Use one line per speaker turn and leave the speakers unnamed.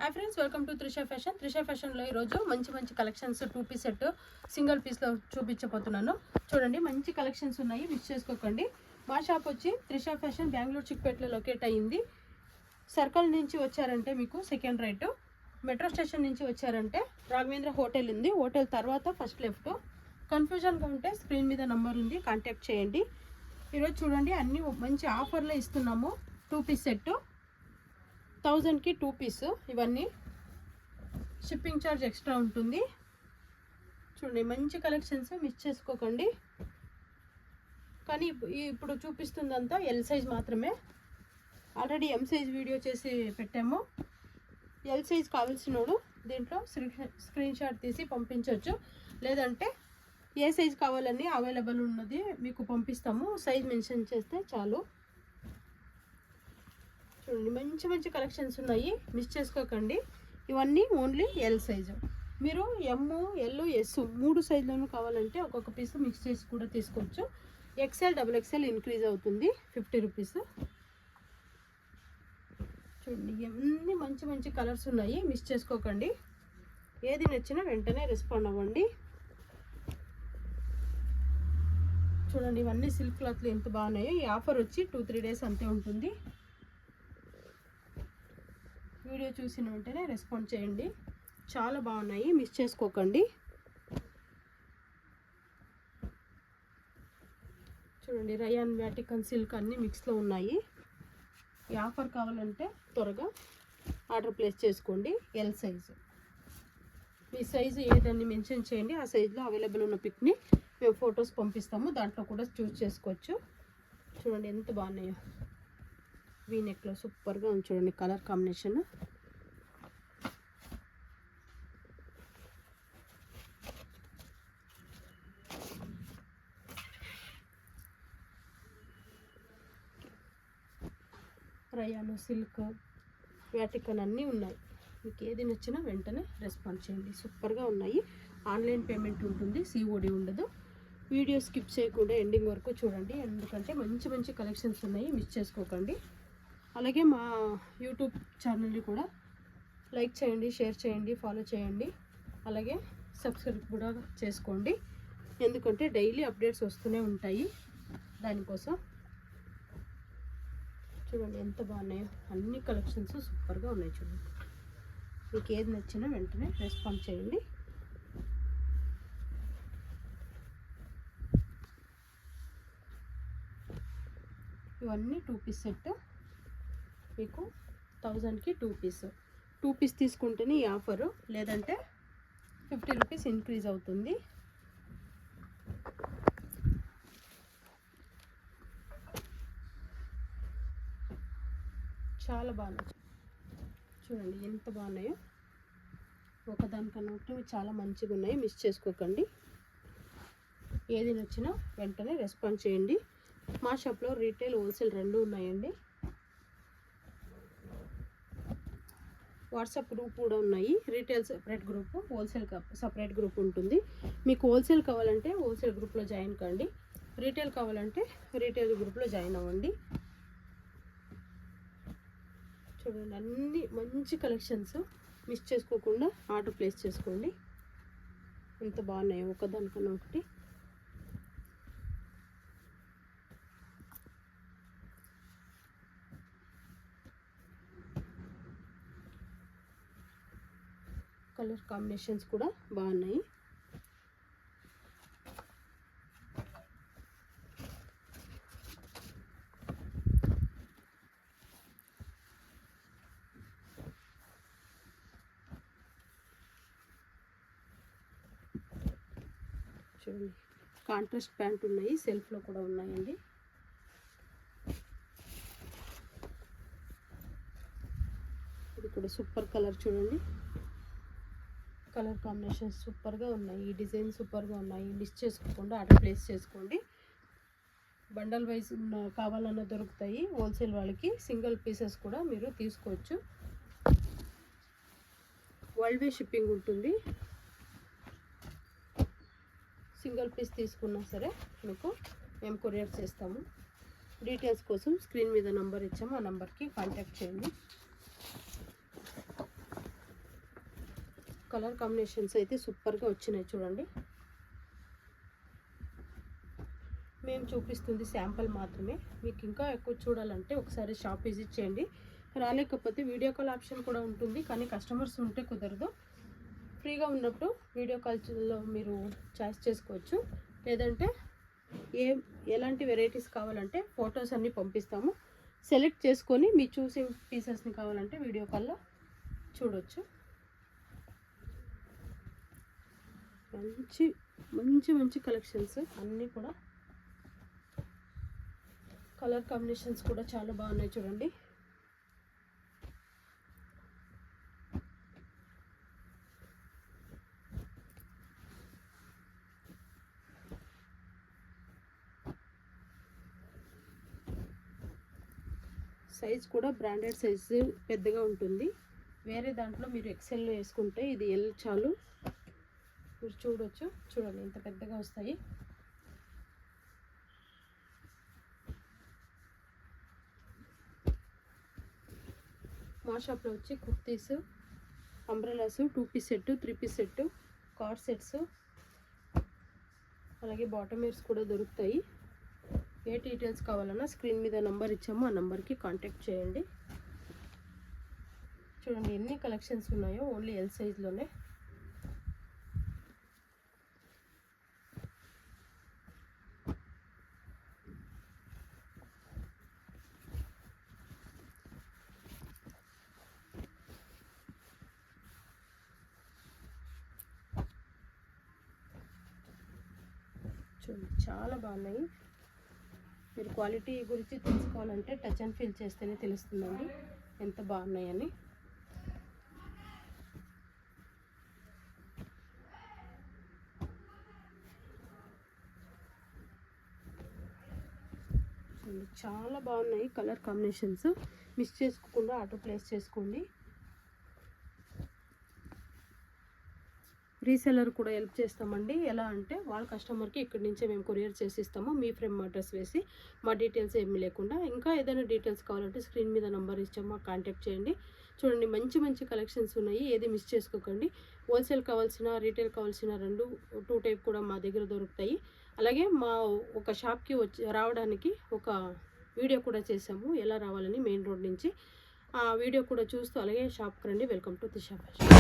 Hi friends, welcome to Trisha fashion. Trisha ఫ్యాషన్లో ఈరోజు మంచి కలెక్షన్స్ 2 పీస్ సెట్ సింగిల్ పీస్లో చూపించబోతున్నాను. చూడండి, మంచి కలెక్షన్స్ ఉన్నాయి, మిస్ చేసుకోకండి. మా షాప్ వచ్చి త్రిష ఫ్యాషన్ బెంగళూరు చిక్పేటలో లొకేట్ అయ్యింది. సర్కిల్ నుంచి వచ్చారంటే మీకు సెకండ్ రైట్, మెట్రో స్టేషన్ నుంచి వచ్చారంటే రాఘవేంద్ర హోటల్ ఉంది, హోటల్ తర్వాత ఫస్ట్ లెఫ్ట్. కన్ఫ్యూజన్గా ఉంటే స్క్రీన్ మీద నంబర్ ఉంది, కాంటాక్ట్ చేయండి. ఈరోజు చూడండి, అన్నీ మంచి ఆఫర్లో ఇస్తున్నాము. 2 పీస్ సెట్ 1000కి 2 పీస్. ఇవన్నీ షిప్పింగ్ ఛార్జ్ ఎక్స్ట్రా ఉంటుంది. చూడండి, మంచి కలెక్షన్స్, మిస్ చేసుకోకండి. కానీ ఇప్పుడు చూపిస్తుందంతా ఎల్ సైజ్ మాత్రమే. ఆల్రెడీ ఎం సైజ్ వీడియో చేసి పెట్టాము. ఎల్ సైజ్ కావాల్సినోడు దీంట్లో స్క్రీన్ షాట్ తీసి పంపించవచ్చు, లేదంటే ఏ సైజ్ కావాలని అవైలబుల్ ఉన్నది మీకు పంపిస్తాము. సైజ్ మెన్షన్ చేస్తే చాలు. చూడండి, మంచి కలెక్షన్స్ ఉన్నాయి, మిస్ చేసుకోకండి. ఇవన్నీ ఓన్లీ ఎల్ సైజు. మీరు ఎమ్, ఎల్, ఎస్ 3 సైజులను కావాలంటే ఒక్కొక్క పీస్ మిక్స్ చేసి కూడా తీసుకోవచ్చు. ఎక్సెల్, XXL ఇంక్రీజ్ అవుతుంది, 50 రూపీస్. చూడండి, ఇవన్నీ మంచి కలర్స్ ఉన్నాయి, మిస్ చేసుకోకండి. ఏది నచ్చినా వెంటనే రెస్పాండ్ అవ్వండి. చూడండి, ఇవన్నీ సిల్క్ క్లాత్లు ఎంత బాగున్నాయో. ఈ ఆఫర్ వచ్చి 2-3 డేస్ అంతే ఉంటుంది. వీడియో చూసిన వెంటనే రెస్పాండ్ చేయండి. చాలా బాగున్నాయి, మిస్ చేసుకోకండి. చూడండి, రయాన్, వ్యాటికన్ సిల్క్ అన్నీ మిక్స్లో ఉన్నాయి. ఈ ఆఫర్ కావాలంటే త్వరగా ఆర్డర్ ప్లేస్ చేసుకోండి. L size. మీ సైజు ఏదని మెన్షన్ చేయండి, ఆ సైజులో అవైలబుల్ ఉన్న పిక్ని మేము ఫొటోస్ పంపిస్తాము, దాంట్లో కూడా చూస్ చేసుకోవచ్చు. చూడండి, ఎంత బాగున్నాయో. వీ నెక్లో సూపర్గా ఉంది. చూడండి, కలర్ కాంబినేషన్. రయాను, సిల్క్, వ్యాటికన్ అన్నీ ఉన్నాయి. మీకు ఏది నచ్చినా వెంటనే రెస్పాన్స్ చేయండి. సూపర్గా ఉన్నాయి. ఆన్లైన్ పేమెంట్ ఉంటుంది, COD ఉండదు. వీడియో స్కిప్ చేయకుండా ఎండింగ్ వరకు చూడండి, ఎందుకంటే మంచి కలెక్షన్స్ ఉన్నాయి, మిస్ చేసుకోకండి. అలాగే మా యూట్యూబ్ ఛానల్ని కూడా లైక్ చేయండి, షేర్ చేయండి, ఫాలో చేయండి. అలాగే సబ్స్క్రైబ్ కూడా చేసుకోండి, ఎందుకంటే డైలీ అప్డేట్స్ వస్తూనే ఉంటాయి, దానికోసం. చూడండి, ఎంత బాగున్నాయో. అన్ని కలెక్షన్స్ సూపర్గా ఉన్నాయి. చూడండి, మీకు ఏది నచ్చినా వెంటనే రెస్పాండ్ చేయండి. ఇవన్నీ 2 పీస్ సెట్ మీకు 1000కి 2 పీస్. 2 పీస్ తీసుకుంటేనే ఈ ఆఫరు, లేదంటే 50 రూపీస్ ఇంక్రీజ్ అవుతుంది. చాలా బాగున్నాయి. చూడండి, ఎంత బాగున్నాయో. ఒకదానికన్నా ఒకటి చాలా మంచిగా ఉన్నాయి, మిస్ చేసుకోకండి. ఏది నచ్చినా వెంటనే రెస్పాన్స్ చేయండి. మా షాప్లో రీటైల్, హోల్సేల్ 2 ఉన్నాయండి. వాట్సాప్ గ్రూప్ కూడా ఉన్నాయి. Retail separate group, wholesale separate group ఉంటుంది. మీకు హోల్సేల్ కావాలంటే హోల్సేల్ గ్రూప్లో జాయిన్ కండి, రీటైల్ కావాలంటే రీటైల్ గ్రూప్లో జాయిన్ అవ్వండి. చూడండి, అన్ని మంచి కలెక్షన్స్, మిస్ చేసుకోకుండా ఆర్డర్ ప్లేస్ చేసుకోండి. ఎంత బాగున్నాయో ఒకదానికన్నా ఒకటి. కలర్ కాంబినేషన్స్ కూడా బాగున్నాయి. చూడండి, కాంట్రాస్ట్ ప్యాంట్ ఉన్నాయి, సెల్ఫ్లో కూడా ఉన్నాయండి. ఇది కూడా సూపర్ కలర్. చూడండి, కలర్ కాంబినేషన్స్ సూపర్గా ఉన్నాయి, ఈ డిజైన్ సూపర్గా ఉన్నాయి. మిస్ చేసుకోకుండా ఆర్డర్ ప్లేస్ చేసుకోండి. బండల్ వైజ్ కావాలన్నా దొరుకుతాయి హోల్సేల్ వాళ్ళకి. సింగిల్ పీసెస్ కూడా మీరు తీసుకోవచ్చు. వరల్డ్ వే షిప్పింగ్ ఉంటుంది. సింగిల్ పీస్ తీసుకున్నా సరే మీకు మేము కొరియర్ చేస్తాము. డీటెయిల్స్ కోసం స్క్రీన్ మీద నంబర్ ఇచ్చాము, ఆ నంబర్కి కాంటాక్ట్ చేయండి. కలర్ కాంబినేషన్స్ అయితే సూపర్గా వచ్చినాయి చూడండి. మేము చూపిస్తుంది శాంపుల్ మాత్రమే. మీకు ఇంకా ఎక్కువ చూడాలంటే ఒకసారి షాప్ విజిట్ చేయండి. రాలేకపోతే వీడియో కాల్ ఆప్షన్ కూడా ఉంటుంది, కానీ కస్టమర్స్ ఉంటే కుదరదు. ఫ్రీగా ఉన్నప్పుడు వీడియో కాల్లో మీరు చాయిస్ చేసుకోవచ్చు. లేదంటే ఎలాంటి వెరైటీస్ కావాలంటే ఫొటోస్ అన్నీ పంపిస్తాము. సెలెక్ట్ చేసుకొని మీ చూసే పీసెస్ని కావాలంటే వీడియో కాల్లో చూడవచ్చు. మంచి మంచి మంచి కలెక్షన్స్ అన్నీ కూడా. కలర్ కాంబినేషన్స్ కూడా చాలా బాగున్నాయి చూడండి. సైజ్ కూడా బ్రాండెడ్ సైజు పెద్దగా ఉంటుంది. వేరే దాంట్లో మీరు ఎక్సెల్లో వేసుకుంటే ఇది ఎల్ చాలు. మీరు చూడొచ్చు, చూడండి ఎంత పెద్దగా వస్తాయి. మా షాప్లో వచ్చి kurtis, umbrellas, 2 piece set, 3 piece set, card sets, అలాగే బాటమ్ వేర్స్ కూడా దొరుకుతాయి. ఏ డీటెయిల్స్ కావాలన్నా స్క్రీన్ మీద నంబర్ ఇచ్చాము, ఆ నెంబర్కి కాంటాక్ట్ చేయండి. చూడండి ఎన్ని కలెక్షన్స్ ఉన్నాయో, ఓన్లీ ఎల్ సైజ్లోనే. చూడండి చాలా బాగున్నాయి. మీరు క్వాలిటీ గురించి తెలుసుకోవాలంటే టచ్ అండ్ ఫీల్ చేస్తేనే తెలుస్తుందండి ఎంత బాగున్నాయని. చాలా బాగున్నాయి కలర్ కాంబినేషన్స్. మిస్ చేసుకోకుండా ఆర్డర్ ప్లేస్ చేసుకోండి. రీసెల్లర్ కూడా హెల్ప్ చేస్తామండి. ఎలా అంటే వాళ్ళ కస్టమర్కి ఇక్కడి నుంచే మేము కొరియర్ చేసి ఇస్తాము. మీ ఫ్రేమ్ అడ్రస్ వేసి, మా డీటెయిల్స్ ఏమీ లేకుండా. ఇంకా ఏదైనా డీటెయిల్స్ కావాలంటే స్క్రీన్ మీద నెంబర్ ఇచ్చాము, మాకు కాంటాక్ట్ చేయండి. చూడండి మంచి మంచి కలెక్షన్స్ ఉన్నాయి, ఏది మిస్ చేసుకోకండి. హోల్సేల్ కావాల్సిన, రీటైల్ కావాల్సిన 2 టైప్ కూడా మా దగ్గర దొరుకుతాయి. అలాగే మా ఒక షాప్కి రావడానికి ఒక వీడియో కూడా చేసాము, ఎలా రావాలని మెయిన్ రోడ్ నుంచి. ఆ వీడియో కూడా చూస్తూ అలాగే షాప్కి రండి. Welcome to Trisha fashion.